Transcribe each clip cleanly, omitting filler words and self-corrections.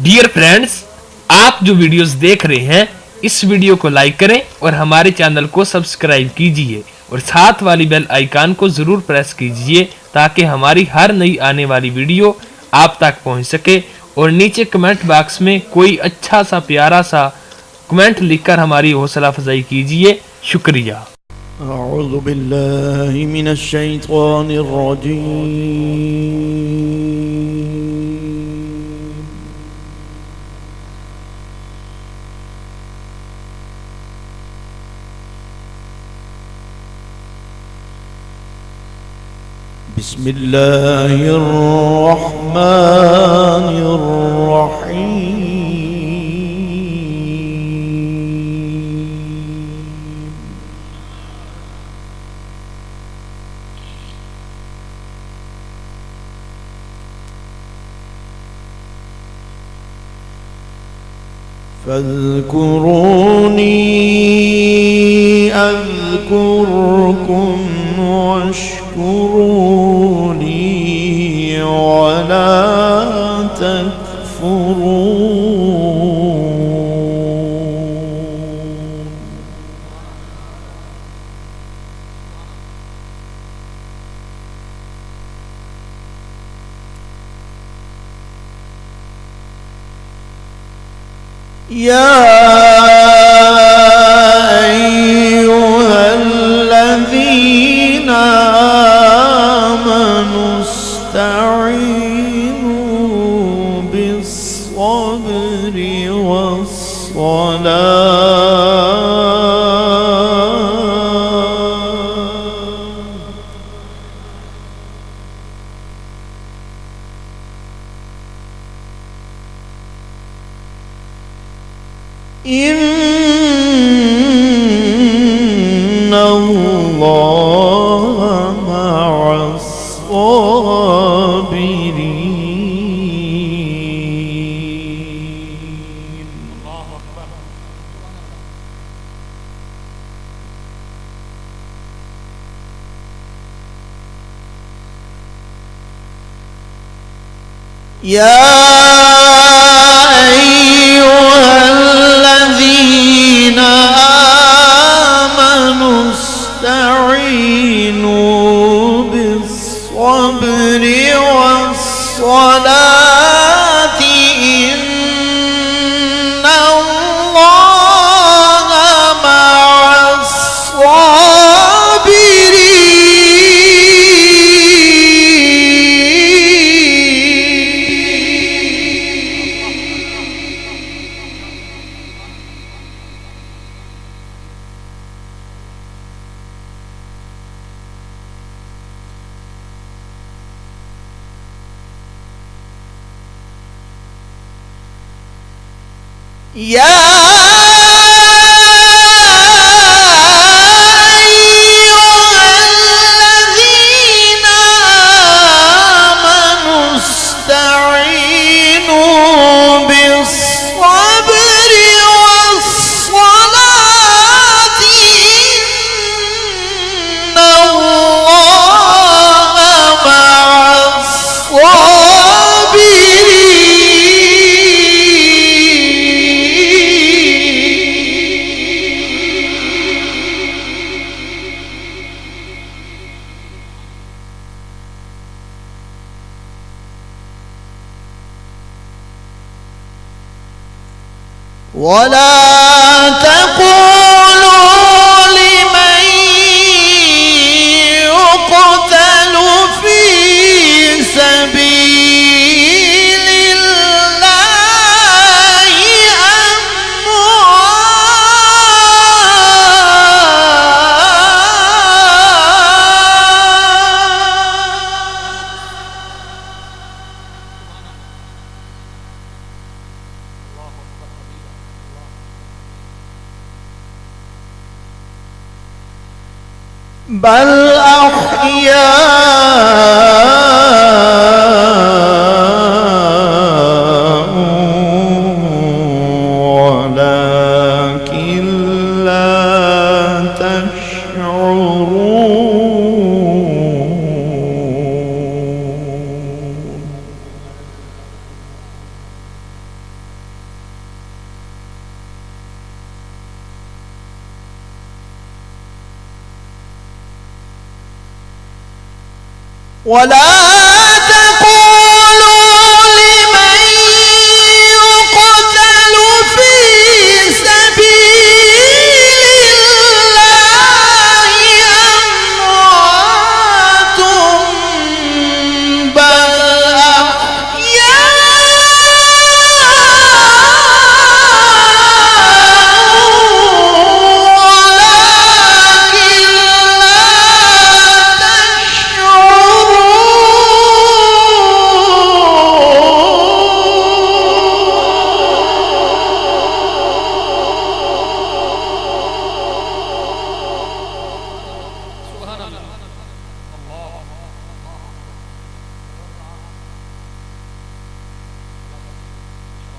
Dear friends, आप जो वीडियोस देख रहे हैं इस वीडियो को लाइक करें और हमारे चैनल को सब्सक्राइब कीजिए और साथ वाली बेल आइकन को जरूर प्रेस कीजिए ताकि हमारी हर नई आने वाली वीडियो आप तक पहुंच सके। और नीचे कमेंट बॉक्स में कोई अच्छा सा प्यारा सा कमेंट लिखकर हमारी हौसला अफजाई कीजिए। शुक्रिया। अऊज़ु बिल्लाहि मिनश शैतानिर रजीम। बिस्मिल्लाहिर रहमानिर रहीम। فاذكروني أذكركم واشكروا لي ولا تكفرون. يا أيها الذين آمنوا استعينوا بالصبر والصلاة إن الله مع الصابرين. يا أيها الذين آمنوا استعينوا بالصبر والصلاة إن الله مع يا أيها الذين آمنوا استعينوا بالصبر والصلاة إن الله مع ولا تقولوا لمن يقتل في سبيل الله بل أحياء ولكن لا تشعرون. ولا تقولوا لمن يقتل في سبيل الله أموات بل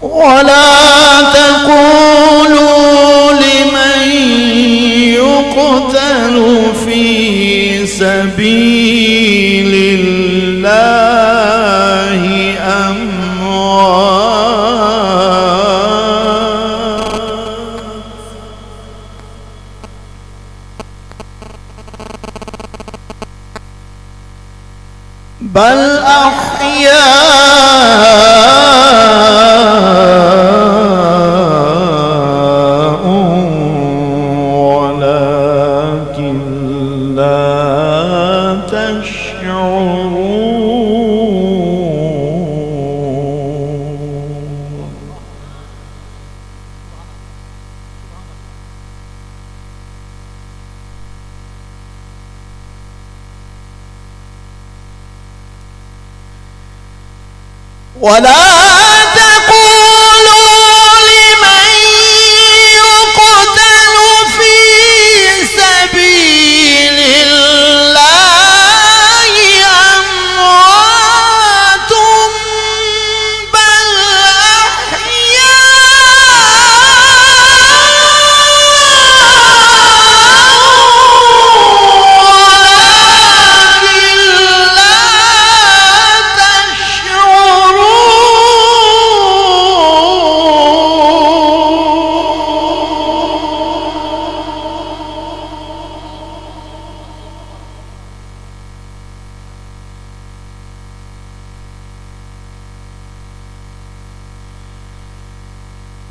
ولا تقولوا لمن يقتل في سبيل الله أموات بل أحياء ولكن لا تشعرون ولا تقولوا لمن يقتل في سبيل الله أموات بل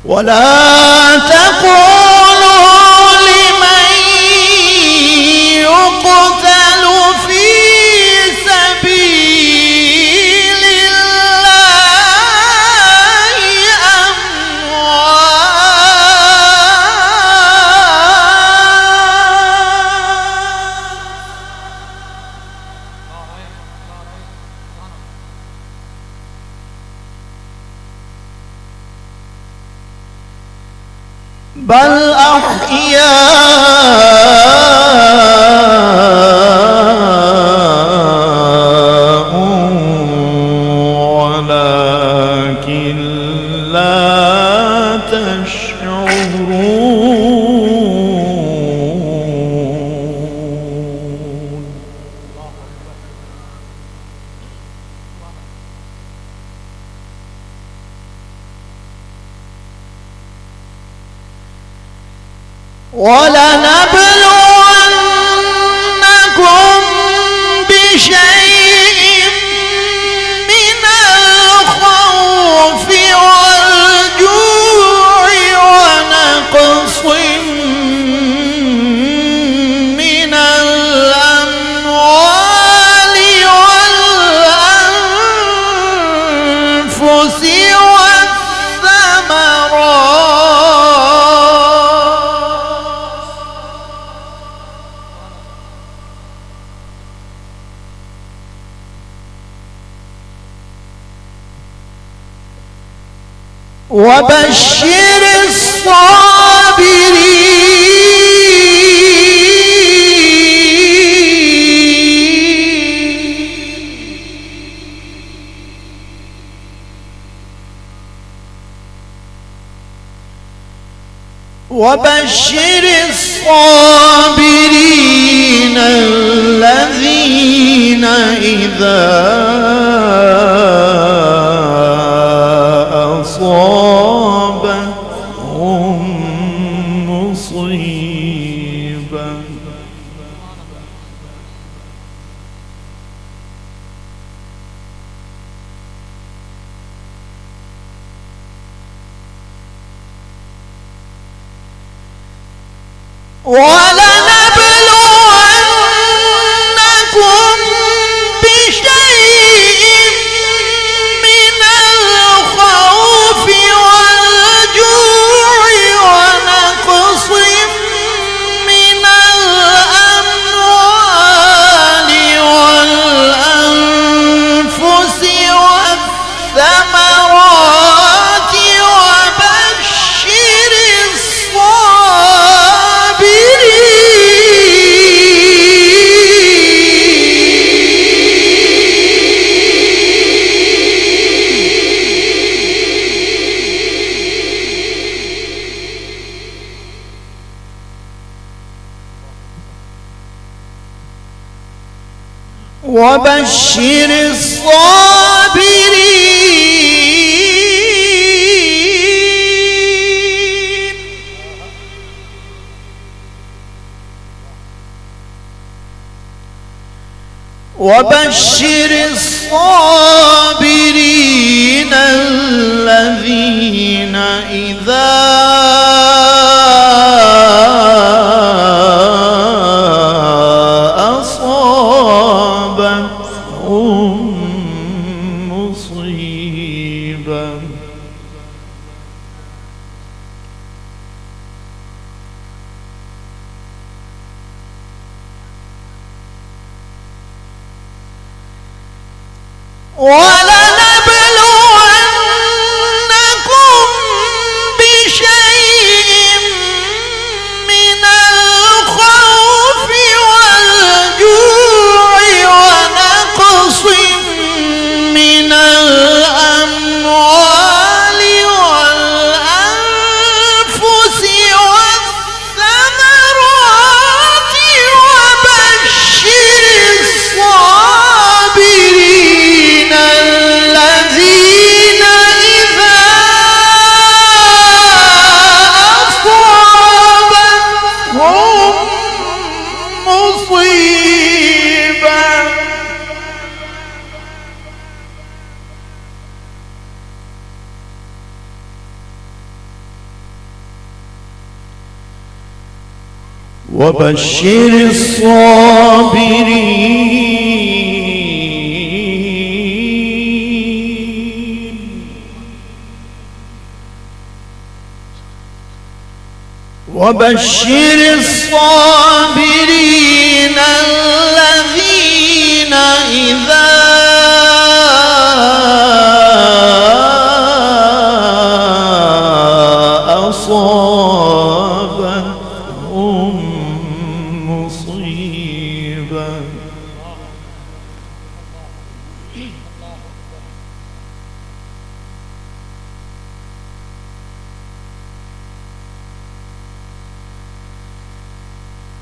ولا تقولوا لمن يقتل في سبيل الله أموات بل أحياء ولكن لا تشعرون ولنبلونكم بشيء من الخوف والجوع ونقص من الأموال والأنفس وبشر الصابرين الذين إذا أصابتهم مصيبة. ولنبلونكم بشيء من الخوف والجوع ونقص من الأموال والأنفس والثمرات وبشر الصابرين وبشر الصابرين الذين إذا مصيبة ولنبلونكم بشيء من الخوف والجوع ونقص من الأموال والأنفس والثمرات وبشر الصابرين الذين إذا أصابتهم مصيبة وبشر الصابرين وبشر الصابرين الذين إذا أصابتهم مصيبة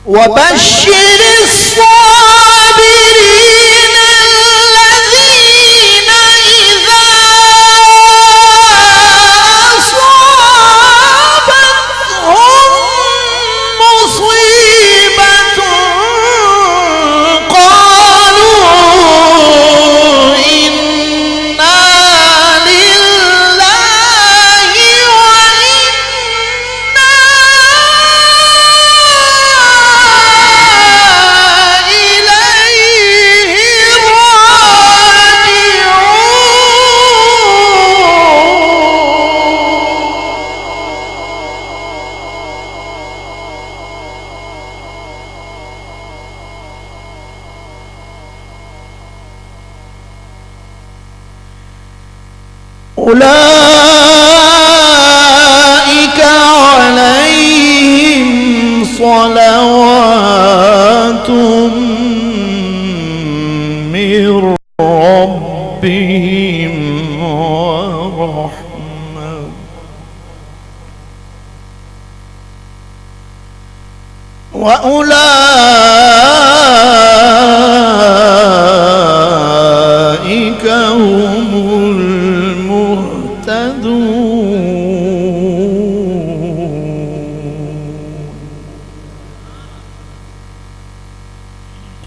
وبشر الصابرين الذين إذا أصابتهم مصيبة قالوا إنا لله وإنا إليه راجعون أولئك عليهم صلوات من ربهم ورحمة وأولئك هم المهتدون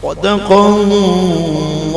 صدق الله